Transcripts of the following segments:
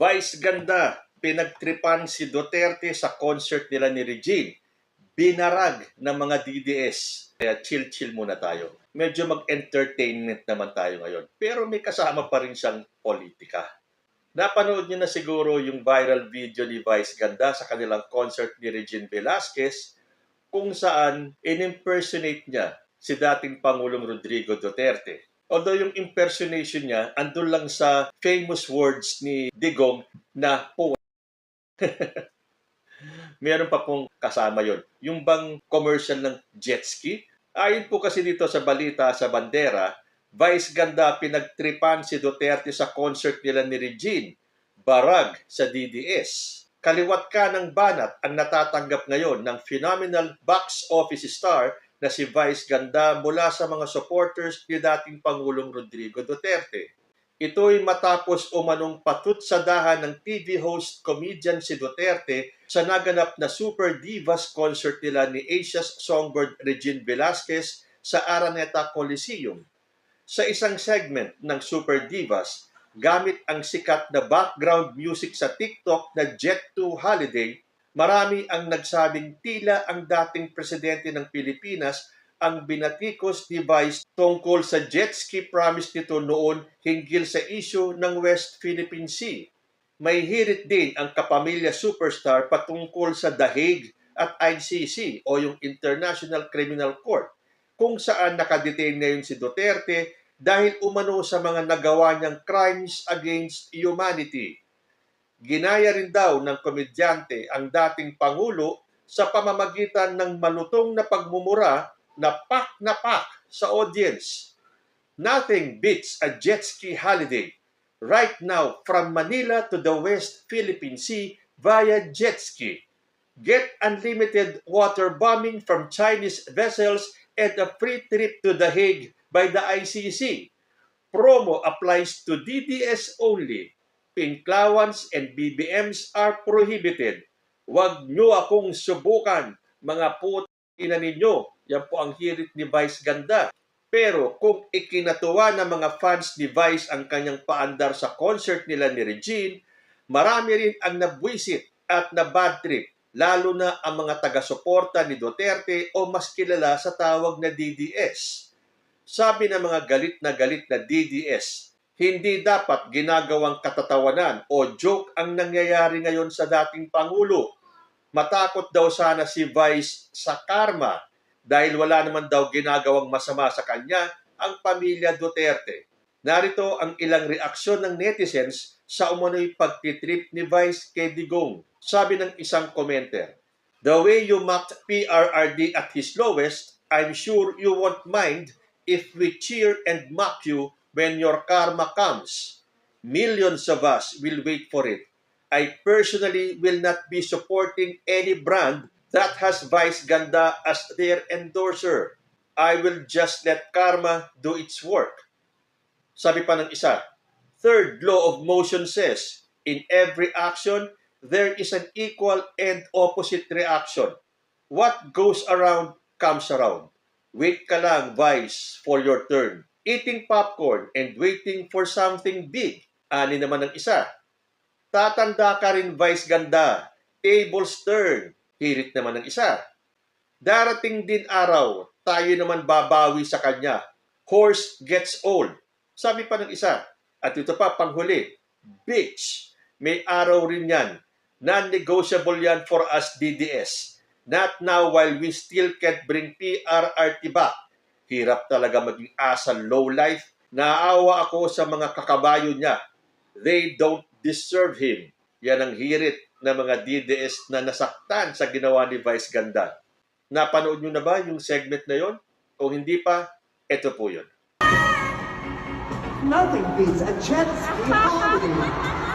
Vice ganda, pinagtripan si Duterte sa concert nila ni Regine. Binarag ng mga DDS. Kaya chill-chill muna tayo. Medyo mag-entertainment naman tayo ngayon. Pero may kasama pa rin siyang politika. Napanood niyo na siguro yung viral video ni Vice Ganda sa kanilang concert ni Regine Velasquez kung saan in-impersonate niya si dating Pangulong Rodrigo Duterte. Although yung impersonation niya, andun lang sa famous words ni Digong na po. Meron pa pong kasama yon. Yung bang commercial ng jet ski? Ayon po kasi dito sa balita sa Bandera, Vice Ganda pinagtripan si Duterte sa concert nila ni Regine. Barag sa DDS. Kaliwat ka ng banat ang natatanggap ngayon ng phenomenal box office star na si Vice Ganda mula sa mga supporters ni dating Pangulong Rodrigo Duterte. Ito'y matapos umanong patutsadahan ng TV host comedian si Duterte sa naganap na Super Divas concert nila ni Asia's songbird Regine Velasquez sa Araneta Coliseum. Sa isang segment ng Super Divas, gamit ang sikat na background music sa TikTok na Jet 2 Holiday, marami ang nagsabing tila ang dating presidente ng Pilipinas ang binatikos ni Vice tungkol sa jet ski promise nito noon hinggil sa issue ng West Philippine Sea. May hirit din ang kapamilya superstar patungkol sa The Hague at ICC o yung International Criminal Court, kung saan nakadetain ngayon si Duterte dahil umano sa mga nagawa niyang crimes against humanity. Ginaya rin daw ng komedyante ang dating Pangulo sa pamamagitan ng malutong na pagmumura na pak sa audience. Nothing beats a jet ski holiday right now from Manila to the West Philippine Sea via jet ski. Get unlimited water bombing from Chinese vessels and a free trip to The Hague by the ICC. Promo applies to DDS only. Pinklawans and BBMs are prohibited. Huwag nyo akong subukan, mga putina ninyo. Yan po ang hirit ni Vice Ganda. Pero kung ikinatuwa ng mga fans ni Vice ang kanyang paandar sa concert nila ni Regine, marami rin ang nabwisit at na bad trip, lalo na ang mga taga-suporta ni Duterte o mas kilala sa tawag na DDS. Sabi ng mga galit na DDS, hindi dapat ginagawang katatawanan o joke ang nangyayari ngayon sa dating Pangulo. Matakot daw sana si Vice sa karma dahil wala naman daw ginagawang masama sa kanya ang pamilya Duterte. Narito ang ilang reaksyon ng netizens sa umano'y pagtitrip ni Vice kay Digong. Sabi ng isang commenter, "The way you mocked PRRD at his lowest, I'm sure you won't mind if we cheer and mock you when your karma comes. Millions of us will wait for it. I personally will not be supporting any brand that has Vice Ganda as their endorser. I will just let karma do its work." Sabi pa ng isa, "Third law of motion says, in every action, there is an equal and opposite reaction. What goes around comes around. Wait ka lang, Vice, for your turn. Eating popcorn and waiting for something big." Ani naman ng isa, "Tatanda ka rin, Vice Ganda. Tables turn." Hirit naman ng isa, "Darating din araw, tayo naman babawi sa kanya. Horse gets old." Sabi pa ng isa, at ito pa panghuli, "Bitch, may araw rin yan. Non-negotiable yan for us DDS. Not now while we still can't bring PRRT back." Hirap talaga maging asal lowlife. Naawa ako sa mga kakabayo niya. They don't deserve him. Yan ang hirit ng mga DDS na nasaktan sa ginawa ni Vice Ganda. Napanood nyo na ba yung segment na yon? Kung hindi pa, ito po yun. Nothing beats a jet ski holiday.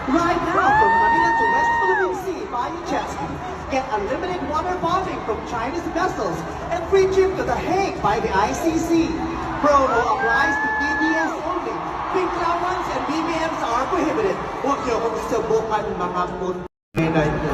Right now from Manila to West Philippine Sea via jet ski. Get unlimited water bombing from Chinese vessels and free trip to The Hague by the ICC. Promo applies to DDS only. Pinklawans and BBMs are prohibited. Huwag niyo akong subukan, mga putina niyo.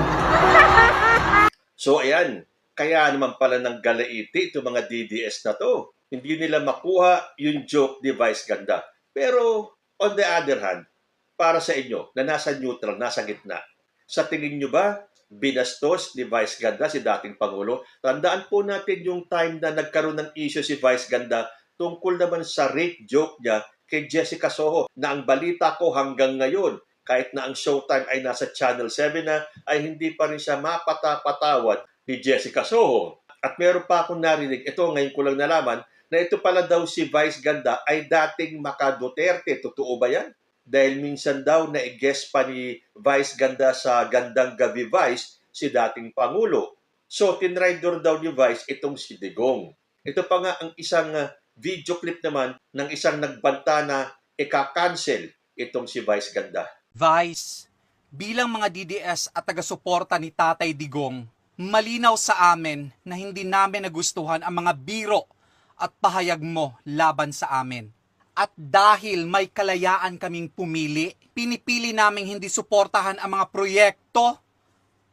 So ayan, kaya naman pala ng galaiti itong mga DDS na to. Hindi nila makuha yung joke ni Vice Ganda. Pero on the other hand, para sa inyo na nasa neutral, nasa gitna. Sa tingin nyo ba, binastos ni Vice Ganda si dating Pangulo? Tandaan po natin yung time na nagkaroon ng issue si Vice Ganda tungkol naman sa rape joke niya kay Jessica Soho na ang balita ko hanggang ngayon, kahit na ang Showtime ay nasa Channel 7 na, ay hindi pa rin siya mapatapatawad ni Jessica Soho. At meron pa akong narinig, ito ngayon ko lang nalaman, na ito pala daw si Vice Ganda ay dating Maka Duterte. Totoo ba yan? Dahil minsan daw na-guest pa ni Vice Ganda sa Gandang Gabi Vice si dating Pangulo. So, tinrider daw ni Vice itong si Digong. Ito pa nga ang isang video clip naman ng isang nagbanta na ika-cancel itong si Vice Ganda. Vice, bilang mga DDS at taga-suporta ni Tatay Digong, malinaw sa amin na hindi namin nagustuhan ang mga biro at pahayag mo laban sa amin. At dahil may kalayaan kaming pumili, pinipili naming hindi suportahan ang mga proyekto,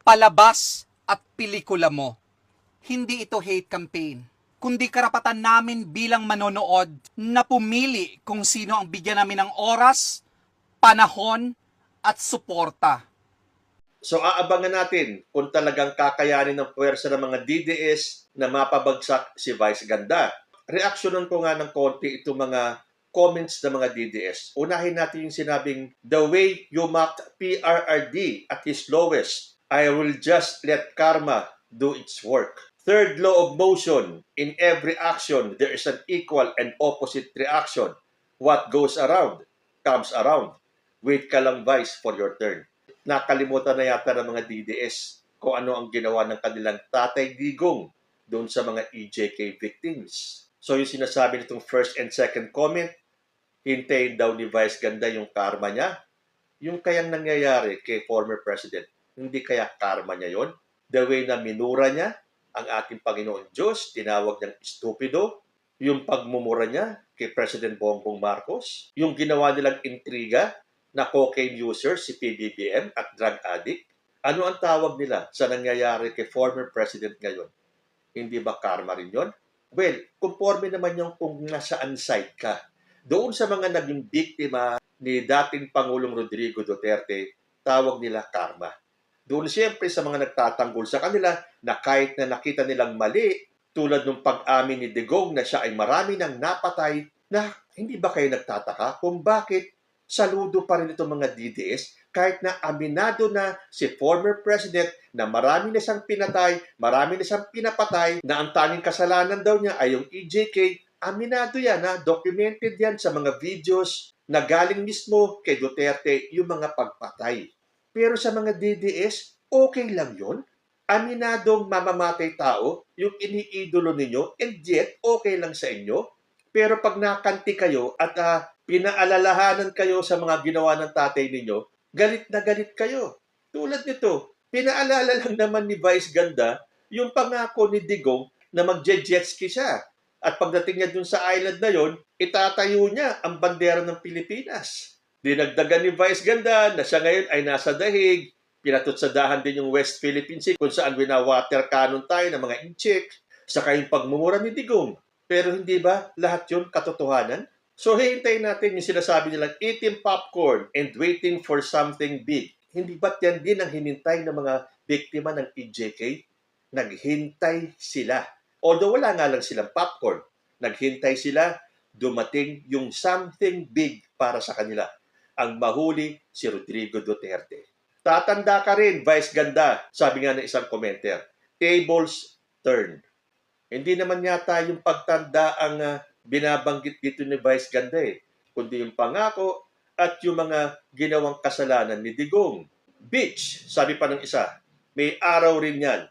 palabas at pelikula mo. Hindi ito hate campaign, kundi karapatan namin bilang manonood na pumili kung sino ang bigyan namin ng oras, panahon at suporta. So aabangan natin kung talagang kakayanin ng puwersa ng mga DDS na mapabagsak si Vice Ganda. Reaksyonan ko nga ng konti itong mga comments ng mga DDS. Unahin natin yung sinabing, the way you mocked PRRD at his lowest, I will just let karma do its work. Third law of motion, in every action, there is an equal and opposite reaction. What goes around, comes around. Wait ka lang, Vice, for your turn. Nakalimutan na yata ng mga DDS kung ano ang ginawa ng kanilang Tatay Digong doon sa mga EJK victims. So yung sinasabi nitong first and second comment, hintayin daw ni Vice Ganda yung karma niya. Yung kayang nangyayari kay former president, hindi kaya karma niya yon? The way na minura niya ang ating Panginoon Diyos, tinawag niyang estupido, yung pagmumura niya kay President Bongbong Marcos, yung ginawa nilang intriga na cocaine user si PBBM at drug addict. Ano ang tawag nila sa nangyayari kay former president ngayon? Hindi ba karma rin yon? Well, conforme naman yung kung nasaan side ka. Doon sa mga naging biktima ni dating Pangulong Rodrigo Duterte, tawag nila karma. Doon siyempre sa mga nagtatanggol sa kanila na kahit na nakita nilang mali, tulad ng pag-amin ni Digong na siya ay marami nang napatay, na hindi ba kayo nagtataka kung bakit saludo pa rin itong mga DDS kahit na aminado na si former president na marami na siyang pinatay, marami na siyang pinapatay, na ang tanging kasalanan daw niya ay yung EJK. Aminado yan, documented yan sa mga videos na galing mismo kay Duterte yung mga pagpatay. Pero sa mga DDS, okay lang yun. Aminadong mamamatay tao yung iniidolo ninyo, and yet okay lang sa inyo. Pero pag nakanti kayo at pinaalalahanan kayo sa mga ginawa ng tatay ninyo, galit na galit kayo. Tulad nito, pinaalala lang naman ni Vice Ganda yung pangako ni Digong na magje-jetski siya. At pagdating niya dun sa island na yon, itatayo niya ang bandera ng Pilipinas. Dinagdagan ni Vice Ganda na siya ngayon ay nasa dahig, pinatutsadahan din yung West Philippine Sea kung saan wina-water cannon tayo ng mga inchik, saka yung pagmumura ni Digong. Pero hindi ba lahat yun katotohanan? So hihintayin natin yung sinasabi nilang eating popcorn and waiting for something big. Hindi ba't yan din ang hinintay ng mga biktima ng EJK? Naghintay sila. Although wala nga lang silang popcorn, naghintay sila, dumating yung something big para sa kanila. Ang mahuli si Rodrigo Duterte. Tatanda ka rin, Vice Ganda, sabi nga ng isang commenter. Tables turn. Hindi naman yata yung pagtanda ang binabanggit dito ni Vice Ganda kundi yung pangako at yung mga ginawang kasalanan ni Digong. Bitch, sabi pa ng isa, may araw rin yan.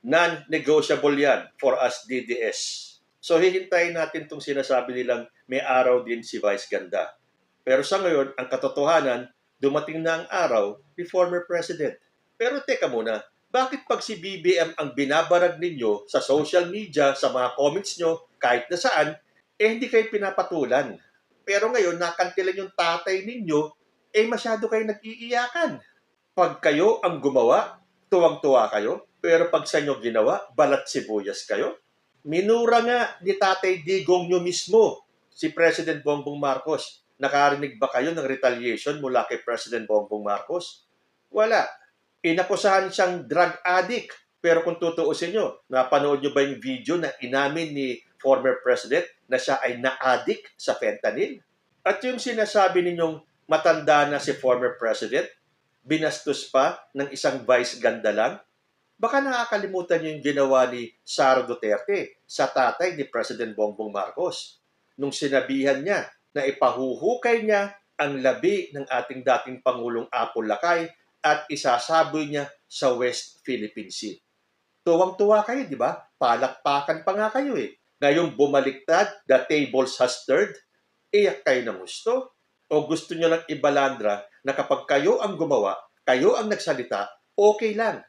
Non-negotiable yan for us DDS. So hihintayin natin itong sinasabi nilang may araw din si Vice Ganda. Pero sa ngayon, ang katotohanan, dumating na ang araw ni former president. Pero teka muna, bakit pag si BBM ang binabarag ninyo sa social media, sa mga comments nyo, kahit na saan, hindi kayo pinapatulan? Pero ngayon, nakantilan yung tatay ninyo, masyado kayo nag-iiyakan. Pag kayo ang gumawa, tuwang-tuwa kayo. Pero pag sa inyo ginawa, balat sibuyas kayo. Minura nga ni Tatay Digong nyo mismo, si President Bongbong Marcos. Nakarinig ba kayo ng retaliation mula kay President Bongbong Marcos? Wala. Inakusahan siyang drug addict. Pero kung tutuusin nyo, napanood nyo ba yung video na inamin ni former president na siya ay na-addict sa fentanyl? At yung sinasabi ninyong matanda na si former president, binastos pa ng isang vice ganda lang? Baka nakakalimutan niyo yung ginawa ni Sara Duterte sa tatay ni President Bongbong Marcos nung sinabihan niya na ipahuhukay niya ang labi ng ating dating Pangulong Apo Lakay at isasaboy niya sa West Philippine Sea. Tuwang-tuwa kayo, di ba? Palakpakan pa nga kayo eh. Ngayong bumaliktad, the tables has turned, iyak kayo ng gusto? O gusto niyo lang ibalandra na kapag kayo ang gumawa, kayo ang nagsalita, okay lang.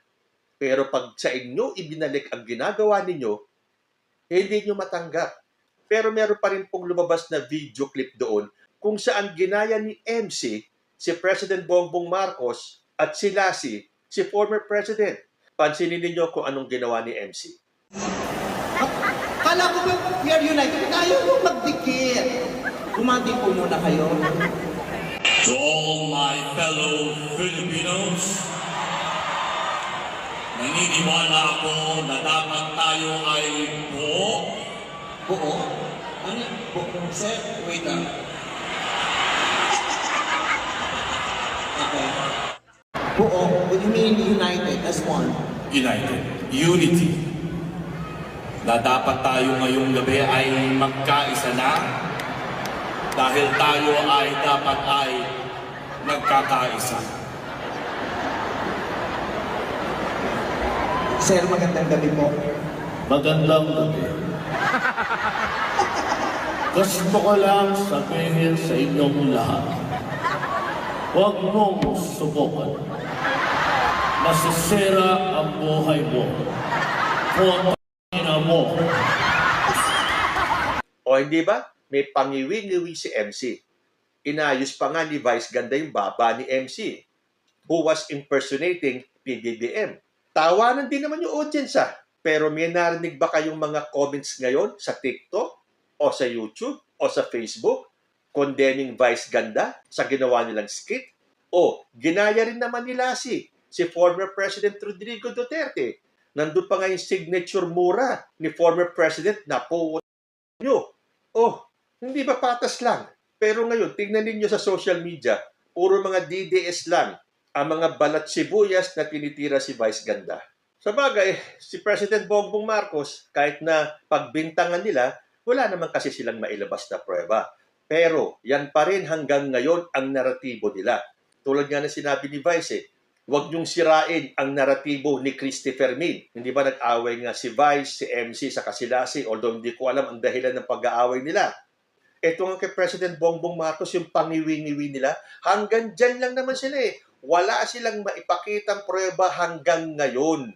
Pero pag sa inyo ibinalik ang ginagawa ninyo, hindi nyo matanggap. Pero meron pa rin pong lumabas na video clip doon kung saan ginaya ni MC si President Bongbong Marcos at si Lassie, si former president. Pansinin ninyo kung anong ginawa ni MC. Kala ko ba we are united? Ayaw mo magdikit. Kumanti po muna kayo. To all my fellow Filipinos, naniniwala ako na dapat tayo ay buo. Buo? Ano? Buo? Sir, wait lang. Okay. Buo? What do you mean united as one? United. Unity. Na dapat tayo ngayong gabi ay magkaisa na dahil tayo ay dapat ay nagkakaisa. Sir, magandang gabi po. Magandang gabi. Gusto ko lang sabihin sa inyong lahat, huwag mong subukan. Masisira ang buhay mo. Putangina mo. O hindi ba? May pangiwi-ngiwi si MC. Inayos pa nga ni Vice Ganda yung baba ni MC, who was impersonating PBBM. Tawanan din naman yung audience Pero may narinig ba kayong mga comments ngayon sa TikTok o sa YouTube o sa Facebook condemning Vice Ganda sa ginawa nilang skit? O ginaya rin naman ni Lassie, si former President Rodrigo Duterte. Nandun pa nga yung signature mura ni former President na po nyo. Oh, hindi ba patas lang? Pero ngayon, tignan ninyo sa social media, puro mga DDS lang ang mga balat sibuyas na tinitira si Vice Ganda. Sa bagay, si President Bongbong Marcos, kahit na pagbintangan nila, wala naman kasi silang mailabas na prueba. Pero yan pa rin hanggang ngayon ang naratibo nila. Tulad nga na sinabi ni Vice, huwag niyong sirain ang naratibo ni Christy Fermin. Hindi ba nag-away nga si Vice, si MC sa Kasilasi, although hindi ko alam ang dahilan ng pag-aaway nila. Ito nga kay President Bongbong Marcos, yung pangiwi-ngiwi nila, hanggang dyan lang naman sila eh. Wala silang maipakitang prueba hanggang ngayon.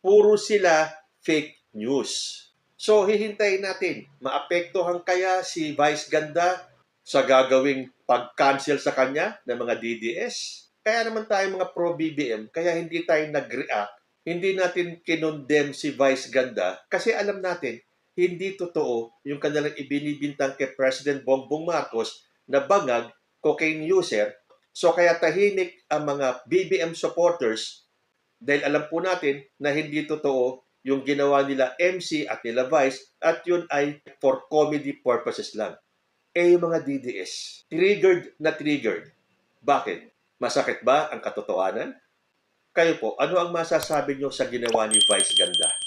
Puro sila fake news. So, hihintayin natin, maapektuhan kaya si Vice Ganda sa gagawing pag-cancel sa kanya ng mga DDS? Kaya naman tayo mga pro-BBM, kaya hindi tayo nag-react, hindi natin kinondem si Vice Ganda kasi alam natin, hindi totoo yung kanilang ibinibintang kay President Bongbong Marcos na bangag, cocaine user. So kaya tahimik ang mga BBM supporters dahil alam po natin na hindi totoo yung ginawa nila MC at nila Vice at yun ay for comedy purposes lang. Yung mga DDS, triggered na triggered. Bakit? Masakit ba ang katotohanan? Kayo po, ano ang masasabi nyo sa ginawa ni Vice Ganda?